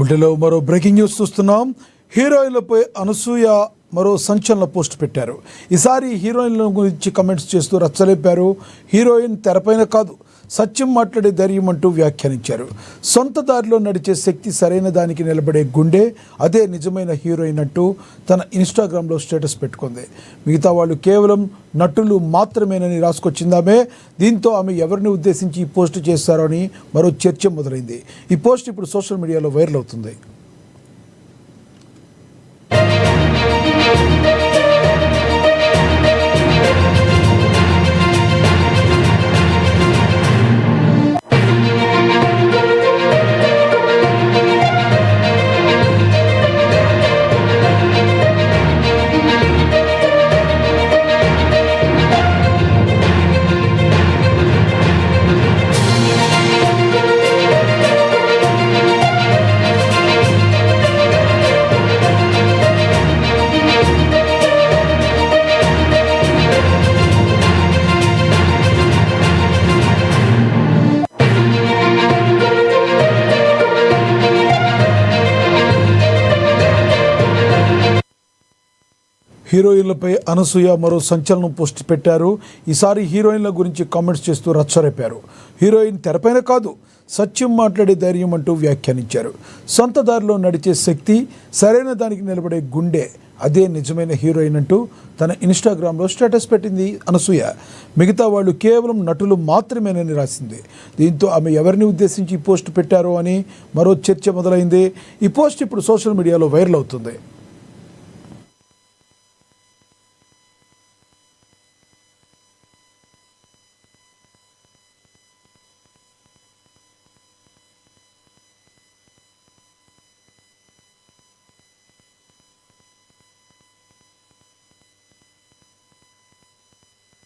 బుల్టెలో మరో breaking news చూస్తున్నాం. హీరోయిన్లపై అనసూయ మరో సంచలన పోస్ట్ పెట్టారు. ఈసారి హీరోయిన్ల గురించి కమెంట్స్ చేస్తూ రచ్చలేపారు. హీరోయిన్ తెరపైన కాదు, సత్యం మాట్లాడే ధైర్యం అంటూ వ్యాఖ్యానించారు. సొంత దారిలో నడిచే శక్తి, సరైన దానికి నిలబడే గుండె, అదే నిజమైన హీరోయిన్ అంటూ తన ఇన్స్టాగ్రామ్లో స్టేటస్ పెట్టుకుంది. మిగతా వాళ్ళు కేవలం నటులు మాత్రమేనని రాసుకొచ్చిందామే. దీంతో ఆమె ఎవరిని ఉద్దేశించి ఈ పోస్ట్ చేశారో అని మరో చర్చ మొదలైంది. ఈ పోస్ట్ ఇప్పుడు సోషల్ మీడియాలో వైరల్ అవుతుంది. హీరోయిన్లపై అనసూయ మరో సంచలనం పోస్ట్ పెట్టారు. ఈసారి హీరోయిన్ల గురించి కామెంట్స్ చేస్తూ రచ్చరేపారు. హీరోయిన్ తెరపైన కాదు, సత్యం మాట్లాడే ధైర్యం అంటూ వ్యాఖ్యానించారు. సొంత దారిలో నడిచే శక్తి, సరైన దానికి నిలబడే గుండె, అదే నిజమైన హీరోయిన్ అంటూ తన ఇన్స్టాగ్రామ్లో స్టేటస్ పెట్టింది అనసూయ. మిగతా వాళ్ళు కేవలం నటులు మాత్రమేనని రాసింది. దీంతో ఆమె ఎవరిని ఉద్దేశించి ఈ పోస్ట్ పెట్టారో అని మరో చర్చ మొదలైంది. ఈ పోస్ట్ ఇప్పుడు సోషల్ మీడియాలో వైరల్ అవుతుంది.